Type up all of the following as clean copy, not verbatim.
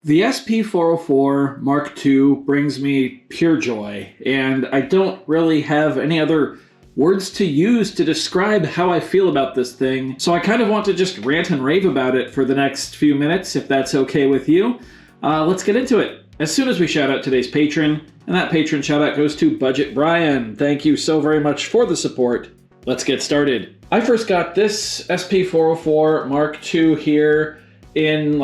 The SP-404 Mark II brings me pure joy, and I don't really have any other words to use to describe how I feel about this thing, so I kind of want to just rant and rave about it for the next few minutes, if that's okay with you. Let's get into it. As soon as we shout out today's patron, and that patron shout out goes to Budget Brian. Thank you so very much for the support. Let's get started. I first got this SP-404 Mark II here in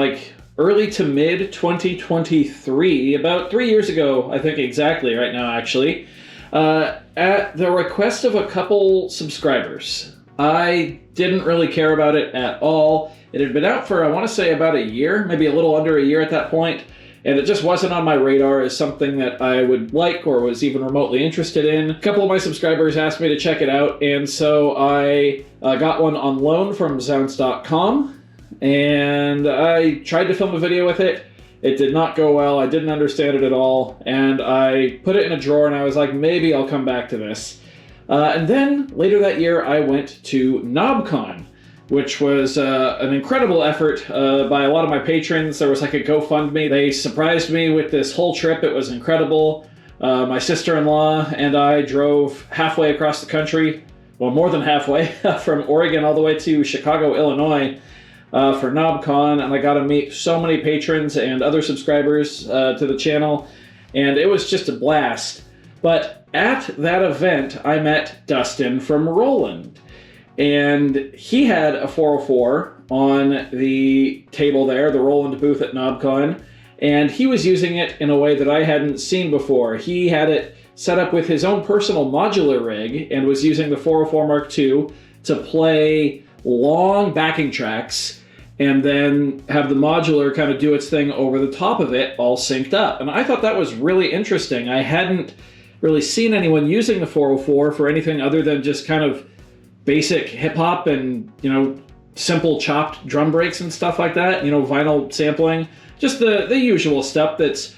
early to mid 2023, about 3 years ago, I think exactly right now actually, at the request of a couple subscribers. I didn't really care about it at all. It had been out for, I want to say, about a year, maybe a little under a year at that point, and it just wasn't on my radar as something that I would like or was even remotely interested in. A couple of my subscribers asked me to check it out, and so I got one on loan from Zounds.com. And I tried to film a video with it. It did not go well. I didn't understand it at all. And I put it in a drawer and I was like, maybe I'll come back to this. And then later that year, I went to KnobCon, which was an incredible effort by a lot of my patrons. There was like a GoFundMe. They surprised me with this whole trip. It was incredible. My sister-in-law and I drove halfway across the country. Well, more than halfway, from Oregon all the way to Chicago, Illinois. For KnobCon, and I got to meet so many patrons and other subscribers to the channel, and it was just a blast. But at that event, I met Dustin from Roland, and he had a 404 on the table there, the Roland booth at KnobCon, and he was using it in a way that I hadn't seen before. He had it set up with his own personal modular rig and was using the 404 Mark II to play long backing tracks and then have the modular kind of do its thing over the top of it, all synced up. And I thought that was really interesting. I hadn't really seen anyone using the 404 for anything other than just kind of basic hip-hop and, simple chopped drum breaks and stuff like that, vinyl sampling. Just the usual stuff that's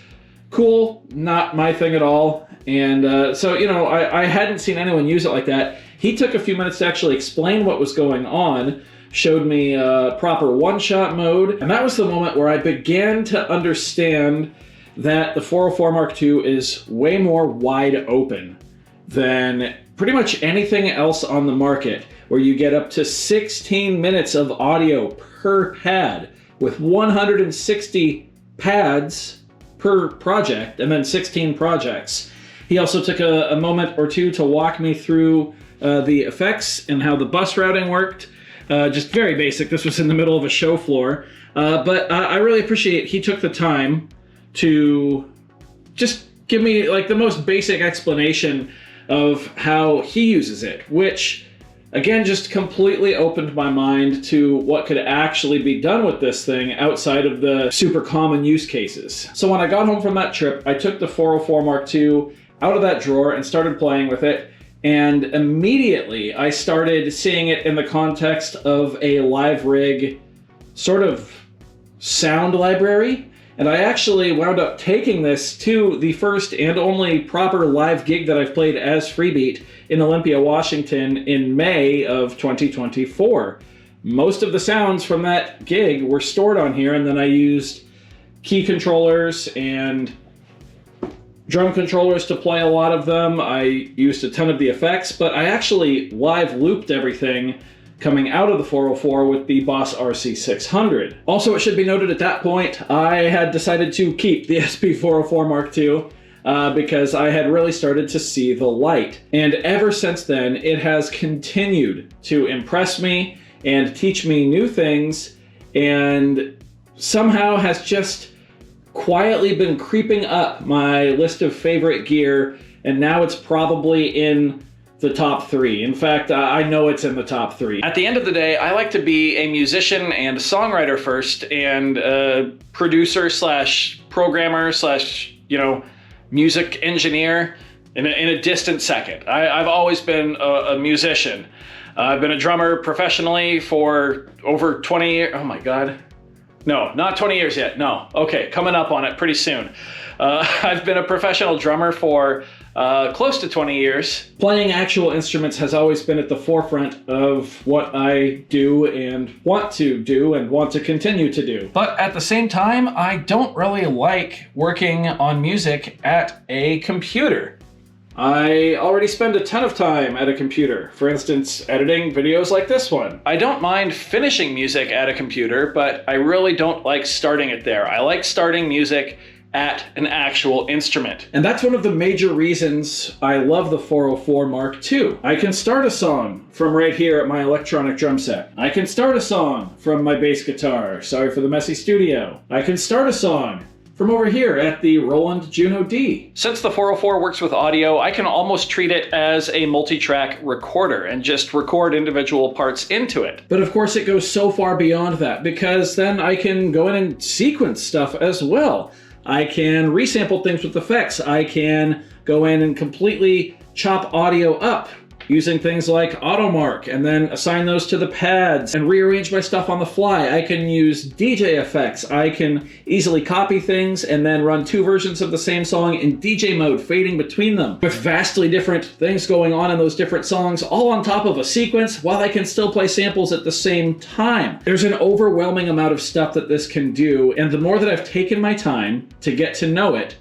cool, not my thing at all. And so I hadn't seen anyone use it like that. He took a few minutes to actually explain what was going on, showed me proper one-shot mode, and that was the moment where I began to understand that the 404 Mark II is way more wide open than pretty much anything else on the market, where you get up to 16 minutes of audio per pad with 160 pads per project and then 16 projects. He also took a moment or two to walk me through the effects and how the bus routing worked. Just very basic. This was in the middle of a show floor. But I really appreciate he took the time to just give me the most basic explanation of how he uses it, which again just completely opened my mind to what could actually be done with this thing outside of the super common use cases. So when I got home from that trip, I took the 404 Mark II out of that drawer and started playing with it. And immediately I started seeing it in the context of a live rig sort of sound library. And I actually wound up taking this to the first and only proper live gig that I've played as Freebeat in Olympia, Washington in May of 2024. Most of the sounds from that gig were stored on here, and then I used key controllers and drum controllers to play a lot of them. I used a ton of the effects, but I actually live looped everything coming out of the 404 with the Boss RC600. Also, it should be noted at that point, I had decided to keep the SP-404 Mark II because I had really started to see the light. And ever since then, it has continued to impress me and teach me new things, and somehow has just quietly been creeping up my list of favorite gear, and now it's probably in the top 3. In fact, I know it's in the top 3. At the end of the day, I like to be a musician and songwriter first, and a producer slash programmer slash, music engineer in a distant second. I've always been a musician. I've been a drummer professionally for over 20 years. Oh my God. No, not 20 years yet. No. Okay, coming up on it pretty soon. I've been a professional drummer for close to 20 years. Playing actual instruments has always been at the forefront of what I do and want to continue to do. But at the same time, I don't really like working on music at a computer. I already spend a ton of time at a computer. For instance, editing videos like this one. I don't mind finishing music at a computer, but I really don't like starting it there. I like starting music at an actual instrument. And that's one of the major reasons I love the 404 Mark II. I can start a song from right here at my electronic drum set. I can start a song from my bass guitar. Sorry for the messy studio. I can start a song from over here at the Roland Juno D. Since the 404 works with audio, I can almost treat it as a multi-track recorder and just record individual parts into it. But of course it goes so far beyond that, because then I can go in and sequence stuff as well. I can resample things with effects. I can go in and completely chop audio up using things like AutoMark and then assign those to the pads and rearrange my stuff on the fly. I can use DJ effects. I can easily copy things and then run two versions of the same song in DJ mode, fading between them, with vastly different things going on in those different songs, all on top of a sequence, while I can still play samples at the same time. There's an overwhelming amount of stuff that this can do, and the more that I've taken my time to get to know it,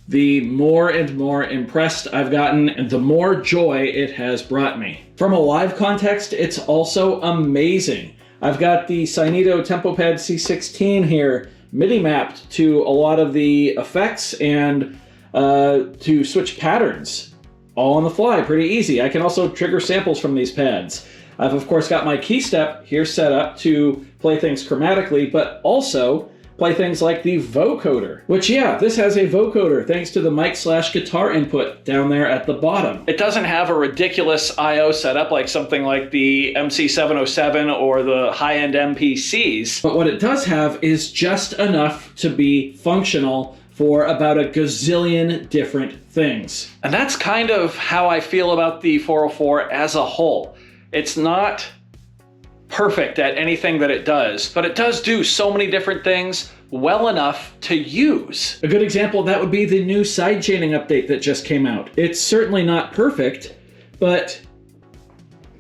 the more and more impressed I've gotten, and the more joy it has brought me. From a live context, it's also amazing. I've got the Cynito TempoPad C16 here, MIDI mapped to a lot of the effects and to switch patterns, all on the fly, pretty easy. I can also trigger samples from these pads. I've of course got my key step here set up to play things chromatically, but also play things like the vocoder, which this has a vocoder thanks to the mic/guitar input down there at the bottom. It doesn't have a ridiculous I/O setup like something like the MC707 or the high-end MPCs. But what it does have is just enough to be functional for about a gazillion different things. And that's kind of how I feel about the 404 as a whole. It's not perfect at anything that it does, but it does do so many different things well enough to use. A good example of that would be the new sidechaining update that just came out. It's certainly not perfect, but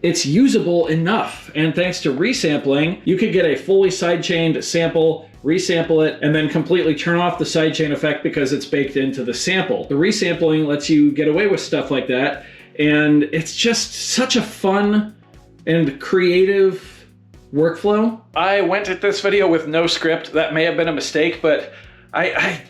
it's usable enough. And thanks to resampling, you could get a fully sidechained sample, resample it, and then completely turn off the sidechain effect because it's baked into the sample. The resampling lets you get away with stuff like that, and it's just such a fun and creative workflow. I went at this video with no script. That may have been a mistake, but I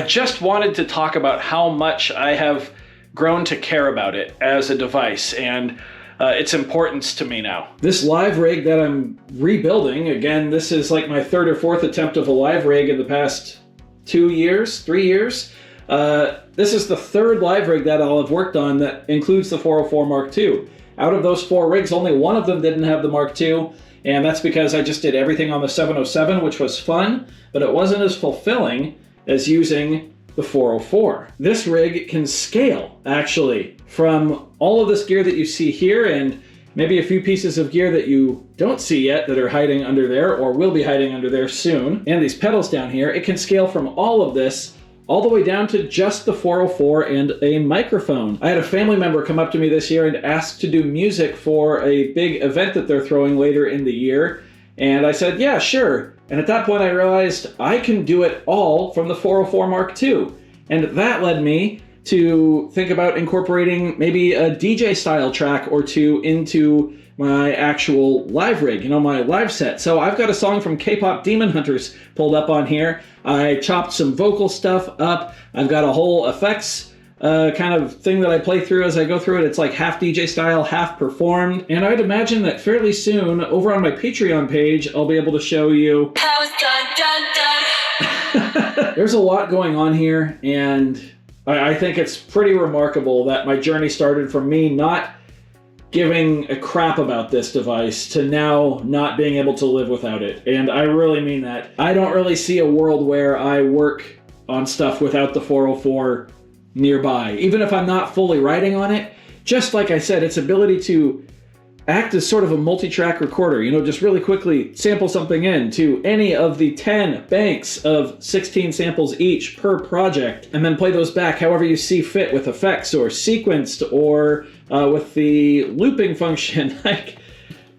just wanted to talk about how much I have grown to care about it as a device and its importance to me now. This live rig that I'm rebuilding, again, this is like my third or fourth attempt of a live rig in the past 3 years. This is the third live rig that I'll have worked on that includes the 404 Mark II. Out of those 4 rigs, only one of them didn't have the Mark II, and that's because I just did everything on the 707, which was fun, but it wasn't as fulfilling as using the 404. This rig can scale, actually, from all of this gear that you see here and maybe a few pieces of gear that you don't see yet that are hiding under there or will be hiding under there soon, and these pedals down here. It can scale from all of this all the way down to just the 404 and a microphone. I had a family member come up to me this year and ask to do music for a big event that they're throwing later in the year, and I said, yeah, sure. And at that point I realized I can do it all from the 404 Mark II, and that led me to think about incorporating maybe a DJ style track or two into my actual live rig, my live set. So I've got a song from K-Pop Demon Hunters pulled up on here. I chopped some vocal stuff up. I've got a whole effects kind of thing that I play through as I go through it. It's like half DJ style, half performed. And I'd imagine that fairly soon, over on my Patreon page, I'll be able to show you. There's a lot going on here, and I think it's pretty remarkable that my journey started from me not giving a crap about this device to now not being able to live without it. And I really mean that. I don't really see a world where I work on stuff without the 404 nearby. Even if I'm not fully writing on it, just like I said, its ability to act as sort of a multi-track recorder, just really quickly sample something in to any of the 10 banks of 16 samples each per project, and then play those back however you see fit with effects or sequenced or with the looping function. Like,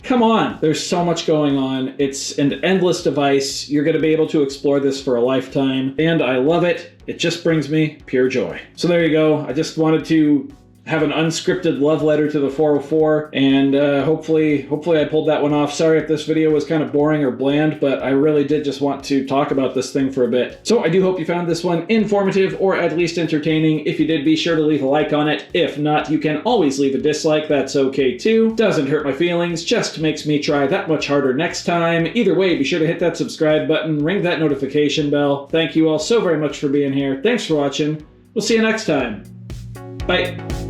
come on, there's so much going on. It's an endless device. You're going to be able to explore this for a lifetime, and I love it. It just brings me pure joy. So there you go. I just wanted to have an unscripted love letter to the 404, and hopefully I pulled that one off. Sorry if this video was kind of boring or bland, but I really did just want to talk about this thing for a bit. So I do hope you found this one informative or at least entertaining. If you did, be sure to leave a like on it. If not, you can always leave a dislike. That's okay too. Doesn't hurt my feelings, just makes me try that much harder next time. Either way, be sure to hit that subscribe button, ring that notification bell. Thank you all so very much for being here. Thanks for watching. We'll see you next time. Bye.